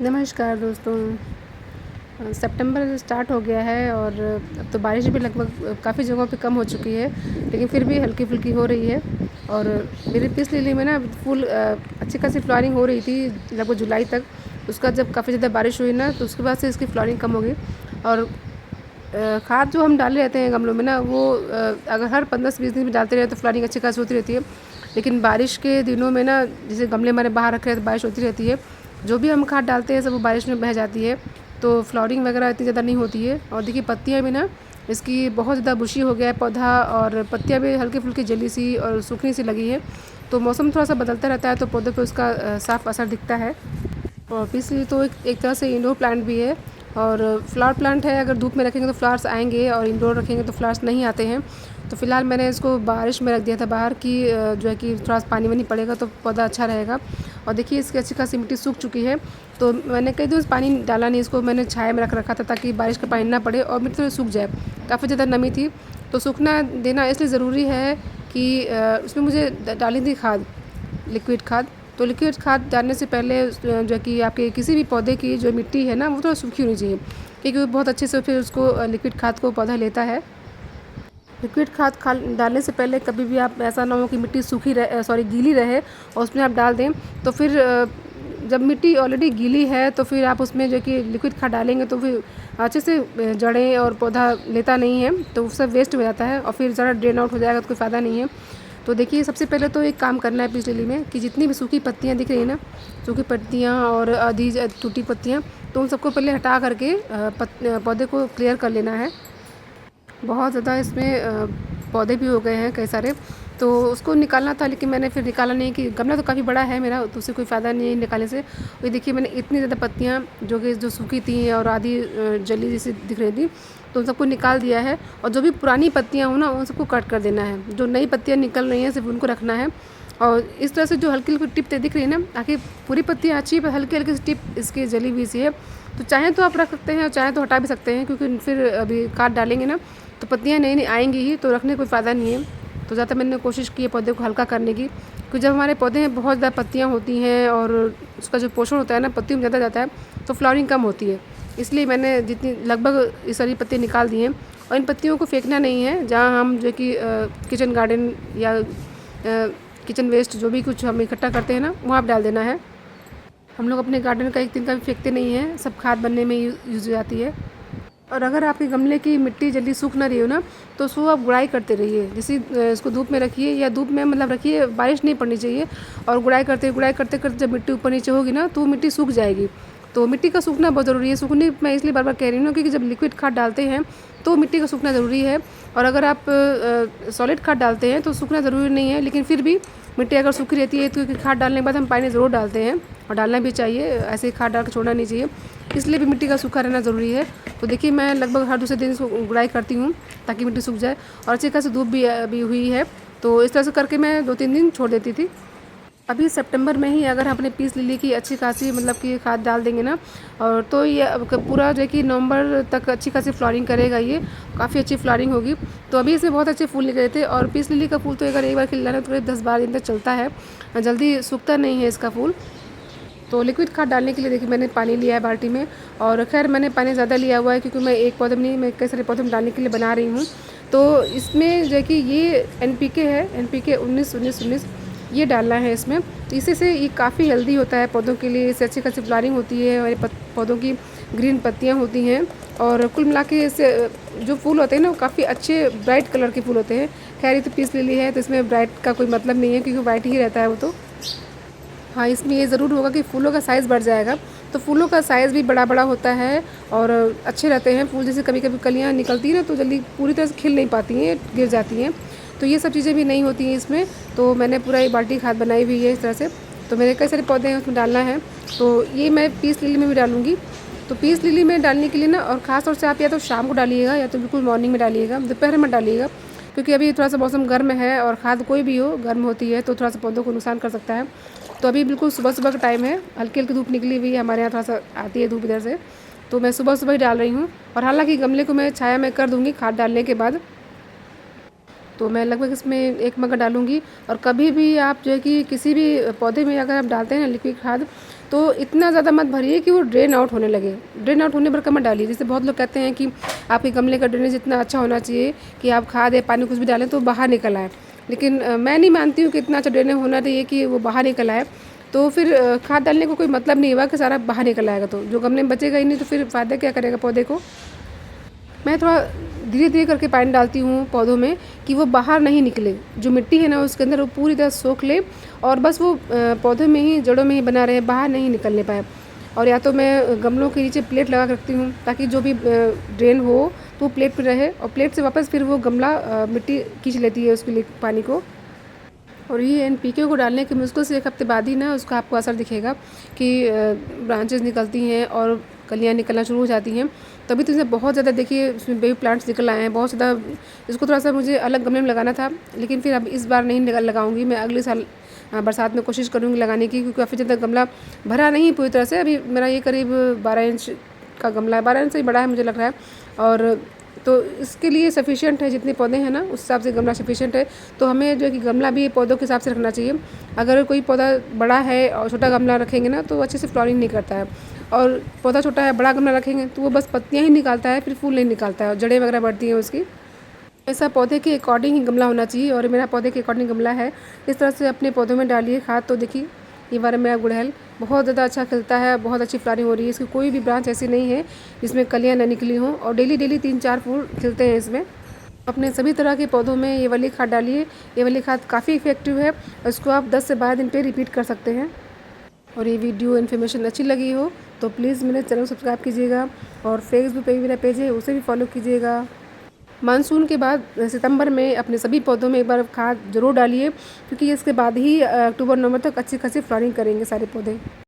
नमस्कार दोस्तों। सितंबर स्टार्ट हो गया है और अब तो बारिश भी लगभग काफ़ी जगहों पे कम हो चुकी है, लेकिन फिर भी हल्की-फुल्की हो रही है। और मेरे पीस लिली में ना फूल अच्छी खासी फ्लावरिंग हो रही थी लगभग जुलाई तक। उसका जब काफ़ी ज़्यादा बारिश हुई ना, तो उसके बाद से इसकी फ्लावरिंग कम हो गई। और खाद जो हम डाले रहते हैं गमलों में ना, वो अगर हर 15 से 20 दिन में डालते रहे तो फ्लावरिंग अच्छी खासी होती रहती है। लेकिन बारिश के दिनों में ना, जैसे गमले हमारे बाहर रखे हैं तो बारिश होती रहती है, जो भी हम खाद डालते हैं सब वो बारिश में बह जाती है, तो फ्लावरिंग वगैरह इतनी ज़्यादा नहीं होती है। और देखिए पत्तियाँ भी ना, इसकी बहुत ज़्यादा बुशी हो गया है पौधा, और पत्तियाँ भी हल्की फुल्की जली सी और सूखनी सी लगी है। तो मौसम थोड़ा सा बदलता रहता है तो पौधों पे उसका साफ असर दिखता है। और इसलिए तो एक तरह से इंडोर प्लांट भी है। और फ्लावर प्लांट है, अगर धूप में रखेंगे तो फ्लावर्स आएंगे और इंडोर रखेंगे तो फ्लावर्स नहीं आते हैं। तो फ़िलहाल मैंने इसको बारिश में रख दिया था बाहर कि जो है कि थोड़ा सा पानी वानी पड़ेगा तो पौधा अच्छा रहेगा। और देखिए इसकी अच्छी खासी मिट्टी सूख चुकी है, तो मैंने कई दिन से पानी डाला नहीं, इसको मैंने छाया में रख रखा था ताकि बारिश का पानी ना पड़े और मिट्टी थोड़ी सूख जाए। काफ़ी ज़्यादा नमी थी, तो सूखना देना इसलिए ज़रूरी है कि उसमें मुझे डाली थी खाद, लिक्विड खाद। तो लिक्विड खाद डालने से पहले जो है कि आपके किसी भी पौधे की जो मिट्टी है ना, वो थोड़ा सूखी होनी चाहिए, क्योंकि वो बहुत अच्छे से फिर उसको लिक्विड खाद को पौधा लेता है। लिक्विड खाद डालने से पहले कभी भी आप ऐसा ना हो कि मिट्टी सूखी रहे, सॉरी गीली रहे और उसमें आप डाल दें। तो फिर जब मिट्टी ऑलरेडी गीली है तो फिर आप उसमें जो कि लिक्विड खाद डालेंगे तो फिर अच्छे से जड़ें और पौधा लेता नहीं है, तो सब वेस्ट हो जाता है और फिर ज़रा ड्रेन आउट हो जाएगा तो कोई फ़ायदा नहीं है। तो देखिए सबसे पहले तो एक काम करना है पीस लिली में कि जितनी भी सूखी पत्तियाँ दिख रही हैं ना, सूखी पत्तियाँ और आधी टूटी पत्तियाँ, तो उन सबको पहले हटा करके पौधे को क्लियर कर लेना है। बहुत ज़्यादा इसमें पौधे भी हो गए हैं कई सारे, तो उसको निकालना था, लेकिन मैंने फिर निकाला नहीं कि गमला तो काफ़ी बड़ा है मेरा, तो उससे कोई फ़ायदा नहीं है निकालने से। ये देखिए मैंने इतनी ज़्यादा पत्तियाँ जो सूखी थी और आधी जली जैसी दिख रही थी, तो उन सबको निकाल दिया है। और जो भी पुरानी पत्तियाँ हो ना, उन सबको कट कर देना है। जो नई पत्तियाँ निकल रही हैं सिर्फ उनको रखना है। और इस तरह से जो हल्की हल्की टिप दिख रही है ना, आखिर पूरी पत्तियाँ अच्छी है पर हल्की हल्की सी टिप इसकी जली हुई सी है। तो चाहें तो आप रख सकते हैं और चाहें तो हटा भी सकते हैं, क्योंकि फिर अभी खाद डालेंगे ना तो पत्तियाँ नई नई आएंगी ही, तो रखने कोई फ़ायदा नहीं है। तो ज़्यादा मैंने कोशिश की है पौधे को हल्का करने की, क्योंकि जब हमारे पौधे में बहुत ज़्यादा पत्तियाँ होती हैं और उसका जो पोषण होता है ना पत्तियों में ज़्यादा जाता है, तो फ्लावरिंग कम होती है। इसलिए मैंने जितनी लगभग ये सारी पत्तियाँ निकाल दी हैं। और इन पत्तियों को फेंकना नहीं है, जहाँ हम जो कि किचन गार्डन या किचन वेस्ट जो भी कुछ हम इकट्ठा करते हैं ना, वहाँ आप डाल देना है। हम लोग अपने गार्डन का एक दिन का भी फेंकते नहीं हैं, सब खाद बनने में यूज़ हो जाती है। और अगर आपके गमले की मिट्टी जल्दी सूख ना रही हो ना, तो उसको आप गुड़ाई करते रहिए। जैसे इसको धूप में रखिए, या धूप में मतलब रखिए, बारिश नहीं पड़नी चाहिए। और गुड़ाई करते करते जब मिट्टी ऊपर नीचे होगी ना, तो वो मिट्टी सूख जाएगी। तो मिट्टी का सूखना बहुत ज़रूरी है। सूखने मैं इसलिए बार बार कह रही हूँ ना, क्योंकि जब लिक्विड खाद डालते हैं तो मिट्टी का सूखना ज़रूरी है। और अगर आप सॉलिड खाद डालते हैं तो सूखना ज़रूरी नहीं है, लेकिन फिर भी मिट्टी अगर सूखी रहती है तो खाद डालने के बाद हम पानी ज़रूर डालते हैं, और डालना भी चाहिए, ऐसे ही खाद डाल के छोड़ना नहीं चाहिए। इसलिए भी मिट्टी का सूखा रहना ज़रूरी है। तो देखिए मैं लगभग हर दूसरे दिन इसको गुड़ाई करती हूँ ताकि मिट्टी सूख जाए। और अच्छी खासी धूप भी अभी हुई है, तो इस तरह से करके मैं 2-3 दिन छोड़ देती थी। अभी सितंबर में ही अगर हम अपने पीस लिली की अच्छी खासी मतलब कि खाद डाल देंगे ना, और तो ये पूरा जो है कि नवंबर तक अच्छी खासी फ्लावरिंग करेगा, ये काफ़ी अच्छी फ्लावरिंग होगी। तो अभी इसमें बहुत अच्छे फूल निकले थे। और पीस लिली का फूल तो अगर एक बार खिल जाना तो करीब 10-12 दिन तक चलता है, जल्दी सूखता नहीं है इसका फूल। तो लिक्विड खाद डालने के लिए देखिए मैंने पानी लिया है बाल्टी में, और खैर मैंने पानी ज़्यादा लिया हुआ है, क्योंकि मैं एक पौधे में नहीं, मैं कई सारे पौधे में डालने के लिए बना रही हूँ। तो इसमें जो है कि ये NPK है, NPK 19-19-19, ये डालना है इसमें। तो इसी से ये काफ़ी हेल्दी होता है पौधों के लिए, इससे अच्छी खासी फ्लावरिंग होती है, और पौधों की ग्रीन पत्तियाँ होती हैं। और कुल मिला के इससे जो फूल होते हैं ना, वो काफ़ी अच्छे ब्राइट कलर के फूल होते हैं। खैर ये तो पीस लिली है, तो इसमें ब्राइट का कोई मतलब नहीं है, क्योंकि वाइट ही रहता है वो तो। हाँ, इसमें ये ज़रूर होगा कि फूलों का साइज़ बढ़ जाएगा। तो फूलों का साइज़ भी बड़ा बड़ा होता है और अच्छे रहते हैं फूल। जैसे कभी कभी कलियाँ निकलती हैं ना, तो जल्दी पूरी तरह से खिल नहीं पाती हैं, गिर जाती हैं। तो ये सब चीज़ें भी नहीं होती हैं इसमें। तो मैंने पूरा ये बाल्टी खाद बनाई हुई है इस तरह से। तो मेरे कई सारे पौधे हैं, उसमें डालना है। तो ये मैं पीस लिली में भी डालूँगी। तो पीस लिली में डालने के लिए ना, और ख़ास तौर से आप या तो शाम को डालिएगा या तो बिल्कुल मॉर्निंग में डालिएगा, दोपहर में डालिएगा, क्योंकि अभी थोड़ा सा मौसम गर्म है और खाद कोई भी हो गर्म होती है तो थोड़ा सा पौधों को नुकसान कर सकता है। तो अभी बिल्कुल सुबह सुबह का टाइम है, हल्की हल्की धूप निकली हुई है, हमारे यहाँ थोड़ा सा आती है धूप इधर से, तो मैं सुबह सुबह ही डाल रही हूँ। और हालांकि गमले को मैं छाया में कर दूँगी खाद डालने के बाद। तो मैं लगभग इसमें 1 मग डालूँगी। और कभी भी आप जो है कि किसी भी पौधे में अगर आप डालते हैं ना लिक्विड खाद, तो इतना ज़्यादा मत भरिए कि वो ड्रेन आउट होने लगे। ड्रेन आउट होने भर का मत डालिए। जैसे बहुत लोग कहते हैं कि आपके गमले का ड्रेनेज इतना अच्छा होना चाहिए कि आप खाद या पानी कुछ भी डालें तो बाहर निकल आए। लेकिन मैं नहीं मानती हूँ कि इतना अच्छा ड्रेनेज होना चाहिए कि वो बाहर निकल आए। तो फिर खाद डालने का कोई मतलब नहीं हुआ कि सारा बाहर निकल आएगा, तो जो गमले में बचेगा ही नहीं, तो फिर फ़ायदा क्या करेगा पौधे को। मैं थोड़ा धीरे-धीरे करके पानी डालती हूँ पौधों में कि वो बाहर नहीं निकले। जो मिट्टी है ना उसके अंदर वो पूरी तरह सोख ले और बस वो पौधे में ही, जड़ों में ही बना रहे, बाहर नहीं निकलने पाए। और या तो मैं गमलों के नीचे प्लेट लगा के रखती हूँ ताकि जो भी ड्रेन हो तो वो प्लेट पे रहे और प्लेट से वापस फिर वो गमला मिट्टी खींच लेती है उसके लिए पानी को। और ये एनपीके को डालने के मुश्किल से 1 हफ्ते बाद ही ना उसका आपको असर दिखेगा कि ब्रांचेस निकलती हैं और कलियाँ निकलना शुरू हो जाती हैं। तभी तो इसमें बहुत ज़्यादा, देखिए इसमें बेबी प्लांट्स निकल आए हैं बहुत ज़्यादा। इसको थोड़ा-सा मुझे अलग गमले में लगाना था, लेकिन फिर अब इस बार नहीं लगाऊँगी। मैं अगले साल बरसात में कोशिश करूँगी लगाने की, क्योंकि काफ़ी ज़्यादा गमला भरा नहीं पूरी तरह से। अभी मेरा ये करीब 12 इंच का गमला है, 12 इंच से ही बड़ा है मुझे लग रहा है। और तो इसके लिए सफिशिएंट है, जितने पौधे हैं ना उस हिसाब से गमला सफिशिएंट है। तो हमें जो है कि गमला भी पौधों के हिसाब से रखना चाहिए। अगर कोई पौधा बड़ा है और छोटा गमला रखेंगे ना तो अच्छे से फ्लावरिंग नहीं करता है, और पौधा छोटा है बड़ा गमला रखेंगे तो वो बस पत्तियाँ ही निकालता है, फिर फूल नहीं निकालता है और जड़ें वगैरह बढ़ती हैं उसकी। ऐसा पौधे के अकॉर्डिंग ही गमला होना चाहिए, और मेरा पौधे के अकॉर्डिंग गमला है। इस तरह से अपने पौधों में डालिए खाद। तो देखिए ये वाला मेरा गुड़हल बहुत ज़्यादा अच्छा खिलता है, बहुत अच्छी फ्लावरिंग हो रही है। इसकी कोई भी ब्रांच ऐसी नहीं है जिसमें कलियाँ ना निकली हों, और डेली 3-4 फूल खिलते हैं इसमें। अपने सभी तरह के पौधों में ये वाली खाद डालिए। ये वाली खाद काफ़ी इफ़ेक्टिव है, इसको आप 10 से 12 दिन पे रिपीट कर सकते हैं। और ये वीडियो इन्फॉर्मेशन अच्छी लगी हो तो प्लीज़ मेरे चैनल को सब्सक्राइब कीजिएगा, और फेसबुक पे भी मेरा पेज है उसे भी फॉलो कीजिएगा। मानसून के बाद सितंबर में अपने सभी पौधों में एक बार खाद ज़रूर डालिए, क्योंकि इसके बाद ही अक्टूबर नवंबर तक अच्छी खासी फ्लावरिंग करेंगे सारे पौधे।